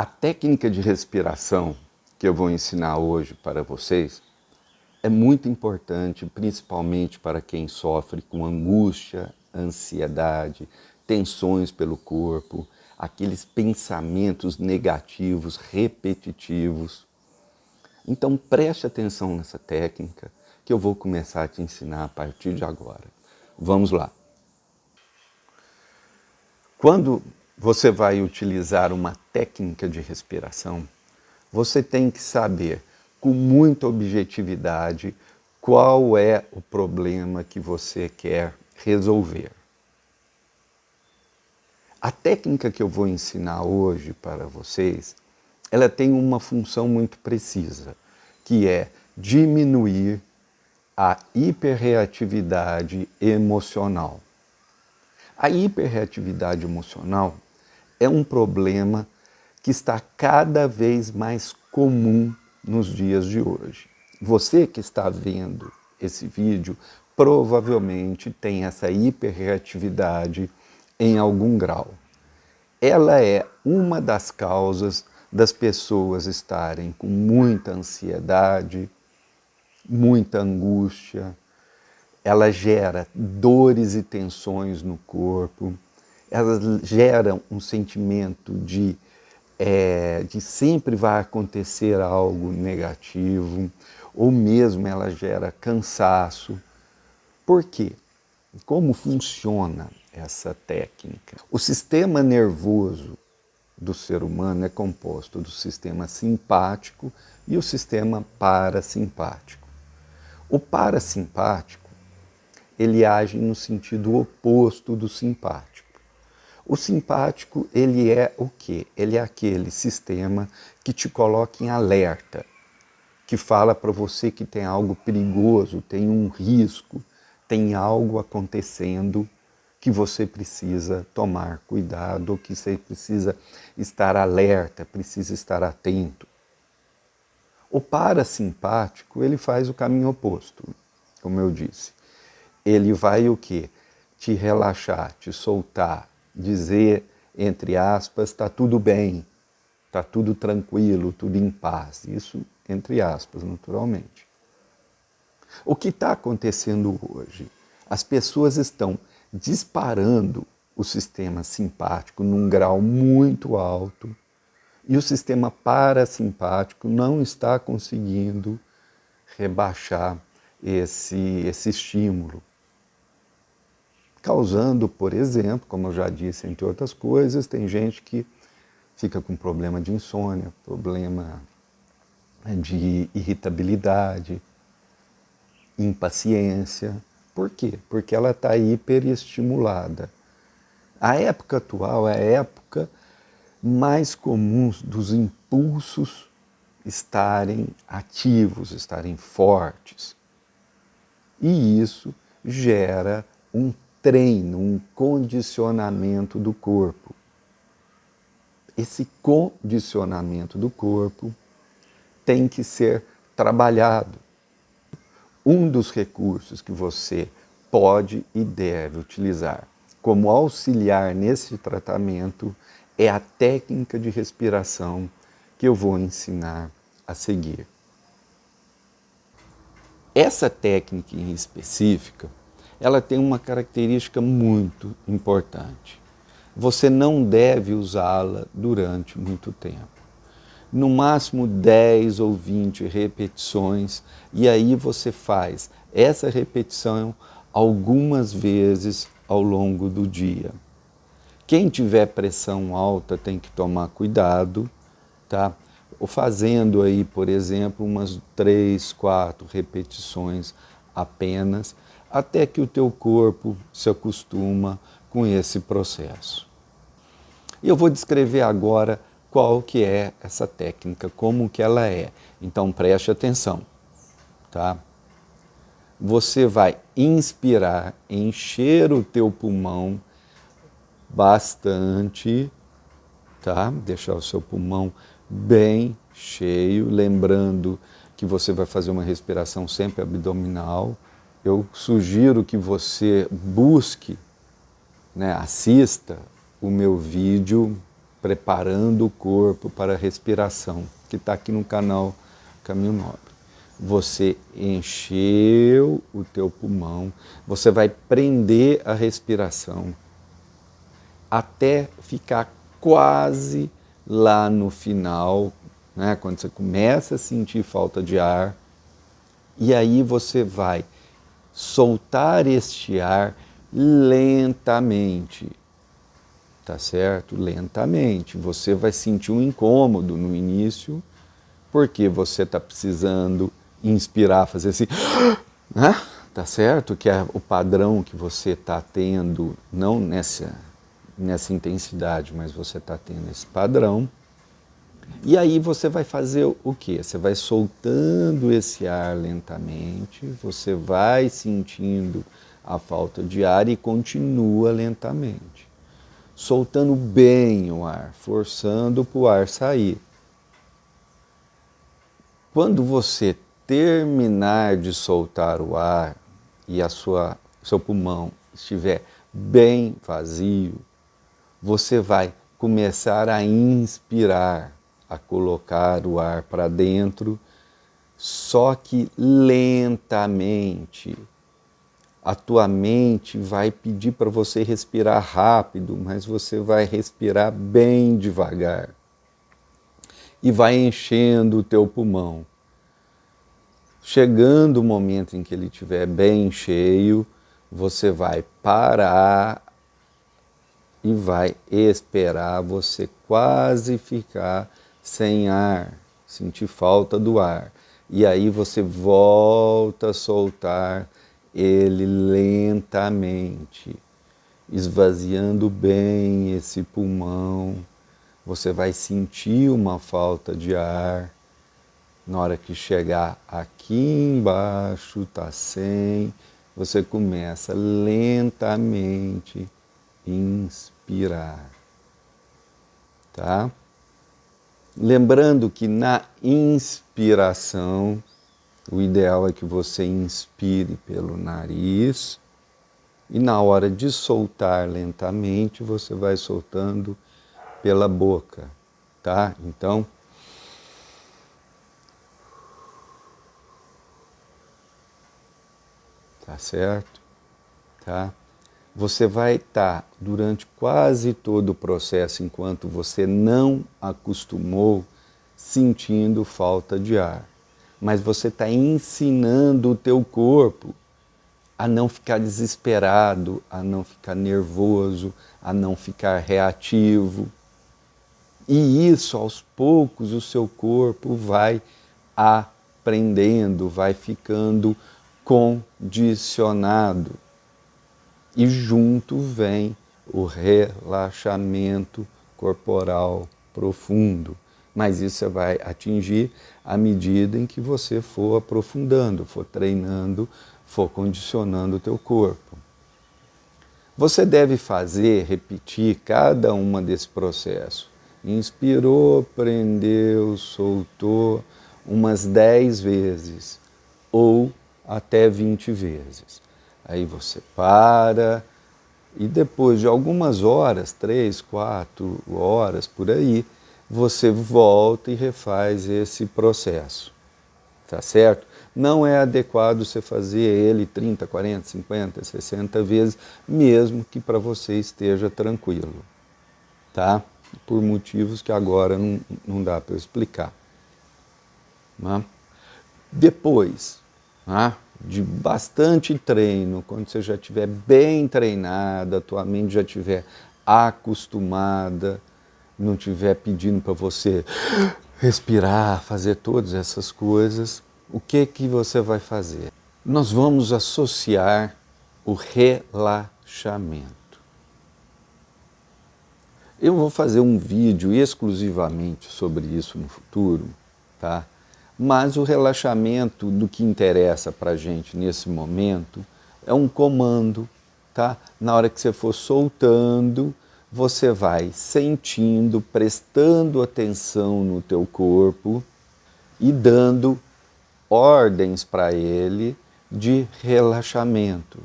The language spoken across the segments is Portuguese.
A técnica de respiração que eu vou ensinar hoje para vocês é muito importante, principalmente para quem sofre com angústia, ansiedade, tensões pelo corpo, aqueles pensamentos negativos, repetitivos. Então preste atenção nessa técnica que eu vou começar a te ensinar a partir de agora. Vamos lá. Quando você vai utilizar uma técnica de respiração, você tem que saber com muita objetividade qual é o problema que você quer resolver. A técnica que eu vou ensinar hoje para vocês, ela tem uma função muito precisa, que é diminuir a hiperreatividade emocional. A hiperreatividade emocional é um problema que está cada vez mais comum nos dias de hoje. Você que está vendo esse vídeo provavelmente tem essa hiperreatividade em algum grau. Ela é uma das causas das pessoas estarem com muita ansiedade, muita angústia. Ela gera dores e tensões no corpo, ela gera um sentimento de sempre vai acontecer algo negativo, ou mesmo ela gera cansaço. Por quê? Como funciona essa técnica? O sistema nervoso do ser humano é composto do sistema simpático e o sistema parasimpático. O parasimpático, ele age no sentido oposto do simpático. O simpático, ele é o quê? Ele é aquele sistema que te coloca em alerta, que fala para você que tem algo perigoso, tem um risco, tem algo acontecendo que você precisa tomar cuidado, ou que você precisa estar alerta, precisa estar atento. O parasimpático, ele faz o caminho oposto, como eu disse. Ele vai o quê? Te relaxar, te soltar, dizer, entre aspas, está tudo bem, está tudo tranquilo, tudo em paz. Isso, entre aspas, naturalmente. O que está acontecendo hoje? As pessoas estão disparando o sistema simpático num grau muito alto e o sistema parasimpático não está conseguindo rebaixar esse estímulo, causando, por exemplo, como eu já disse, entre outras coisas, tem gente que fica com problema de insônia, problema de irritabilidade, impaciência. Por quê? Porque ela está hiperestimulada. A época atual é a época mais comum dos impulsos estarem ativos, estarem fortes. E isso gera um treino, um condicionamento do corpo. Esse condicionamento do corpo tem que ser trabalhado. Um dos recursos que você pode e deve utilizar como auxiliar nesse tratamento é a técnica de respiração que eu vou ensinar a seguir. Essa técnica em específica, ela tem uma característica muito importante. Você não deve usá-la durante muito tempo. No máximo 10 ou 20 repetições, e aí você faz essa repetição algumas vezes ao longo do dia. Quem tiver pressão alta tem que tomar cuidado, tá? Ou fazendo aí, por exemplo, umas 3, 4 repetições apenas, até que o teu corpo se acostuma com esse processo. E eu vou descrever agora qual que é essa técnica, como que ela é. Então preste atenção, tá? Você vai inspirar, encher o teu pulmão bastante, tá? Deixar o seu pulmão bem cheio, lembrando que você vai fazer uma respiração sempre abdominal. Eu sugiro que você busque, assista o meu vídeo preparando o corpo para a respiração, que está aqui no canal Caminho Nobre. Você encheu o teu pulmão, você vai prender a respiração até ficar quase lá no final, né, quando você começa a sentir falta de ar, e aí você vai soltar este ar lentamente, tá certo? Lentamente. Você vai sentir um incômodo no início, porque você está precisando inspirar, fazer assim, né? Tá certo? Que é o padrão que você está tendo, não nessa intensidade, mas você está tendo esse padrão. E aí você vai fazer o quê? Você vai soltando esse ar lentamente, você vai sentindo a falta de ar e continua lentamente. Soltando bem o ar, forçando para o ar sair. Quando você terminar de soltar o ar e seu pulmão estiver bem vazio, você vai começar a inspirar, a colocar o ar para dentro, só que lentamente. A tua mente vai pedir para você respirar rápido, mas você vai respirar bem devagar. E vai enchendo o teu pulmão. Chegando o momento em que ele estiver bem cheio, você vai parar e vai esperar você quase ficar sem ar, sentir falta do ar. E aí você volta a soltar ele lentamente, esvaziando bem esse pulmão. Você vai sentir uma falta de ar. Na hora que chegar aqui embaixo, tá sem, você começa lentamente a inspirar, tá? Lembrando que na inspiração, o ideal é que você inspire pelo nariz e na hora de soltar lentamente, você vai soltando pela boca, tá? Então, tá certo? Tá? Você vai estar durante quase todo o processo, enquanto você não acostumou, sentindo falta de ar. Mas você está ensinando o teu corpo a não ficar desesperado, a não ficar nervoso, a não ficar reativo. E isso, aos poucos, o seu corpo vai aprendendo, vai ficando condicionado. E junto vem o relaxamento corporal profundo. Mas isso você vai atingir à medida em que você for aprofundando, for treinando, for condicionando o teu corpo. Você deve repetir cada uma desse processo. Inspirou, prendeu, soltou umas 10 vezes ou até 20 vezes. Aí você para e depois de algumas horas, 3, 4 horas por aí, você volta e refaz esse processo, tá certo? Não é adequado você fazer ele 30, 40, 50, 60 vezes, mesmo que para você esteja tranquilo, tá? Por motivos que agora não dá para eu explicar. Né? Depois, né, de bastante treino, quando você já estiver bem treinada, a tua mente já estiver acostumada, não estiver pedindo para você respirar, fazer todas essas coisas, o que você vai fazer? Nós vamos associar o relaxamento. Eu vou fazer um vídeo exclusivamente sobre isso no futuro, tá? Mas o relaxamento do que interessa para a gente nesse momento é um comando, tá? Na hora que você for soltando, você vai sentindo, prestando atenção no teu corpo e dando ordens para ele de relaxamento.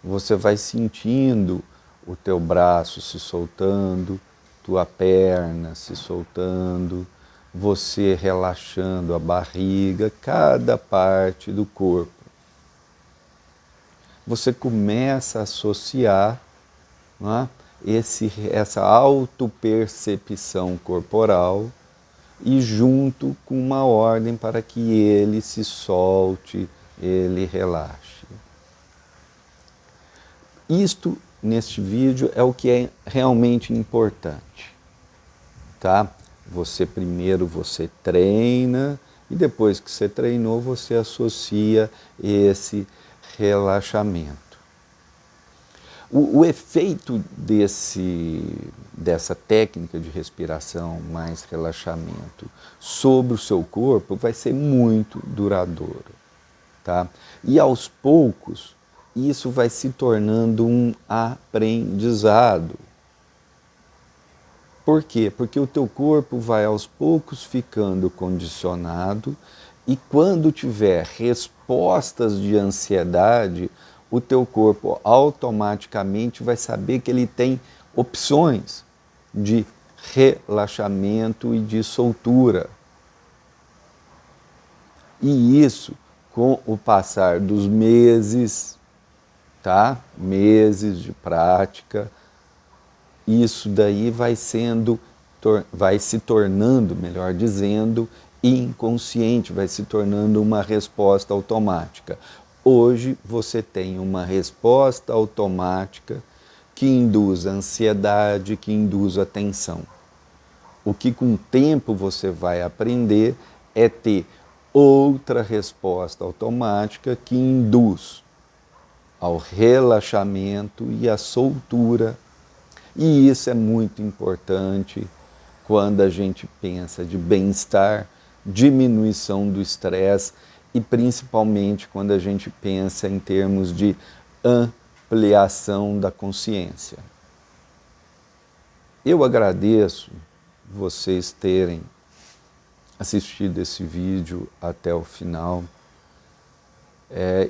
Você vai sentindo o teu braço se soltando, tua perna se soltando, você relaxando a barriga, cada parte do corpo. Você começa a associar, não é, essa autopercepção corporal e junto com uma ordem para que ele se solte, ele relaxe. Isto, neste vídeo, é o que é realmente importante, tá? Primeiro você treina e depois que você treinou, você associa esse relaxamento. O efeito dessa técnica de respiração mais relaxamento sobre o seu corpo vai ser muito duradouro, tá? E aos poucos, isso vai se tornando um aprendizado. Por quê? Porque o teu corpo vai aos poucos ficando condicionado e quando tiver respostas de ansiedade, o teu corpo automaticamente vai saber que ele tem opções de relaxamento e de soltura. E isso, com o passar dos meses, tá? Meses de prática, isso daí vai se tornando, melhor dizendo, inconsciente, vai se tornando uma resposta automática. Hoje você tem uma resposta automática que induz a ansiedade, que induz a tensão. O que com o tempo você vai aprender é ter outra resposta automática que induz ao relaxamento e à soltura. E isso é muito importante quando a gente pensa de bem-estar, diminuição do estresse e principalmente quando a gente pensa em termos de ampliação da consciência. Eu agradeço vocês terem assistido esse vídeo até o final.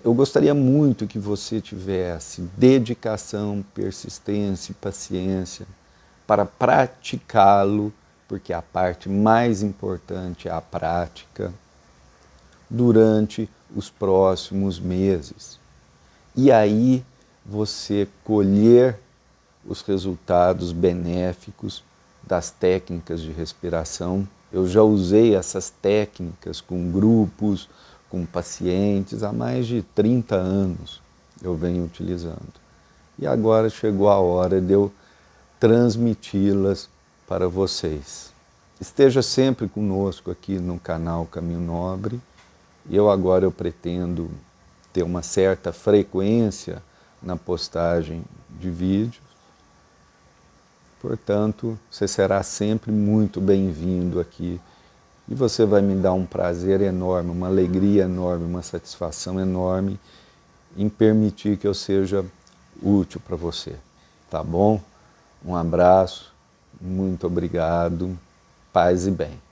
Eu gostaria muito que você tivesse dedicação, persistência e paciência para praticá-lo, porque a parte mais importante é a prática, durante os próximos meses. E aí você colher os resultados benéficos das técnicas de respiração. Eu já usei essas técnicas com grupos, com pacientes, há mais de 30 anos eu venho utilizando. E agora chegou a hora de eu transmiti-las para vocês. Esteja sempre conosco aqui no canal Caminho Nobre. Eu pretendo ter uma certa frequência na postagem de vídeos. Portanto, você será sempre muito bem-vindo aqui. E você vai me dar um prazer enorme, uma alegria enorme, uma satisfação enorme em permitir que eu seja útil para você. Tá bom? Um abraço, muito obrigado, paz e bem.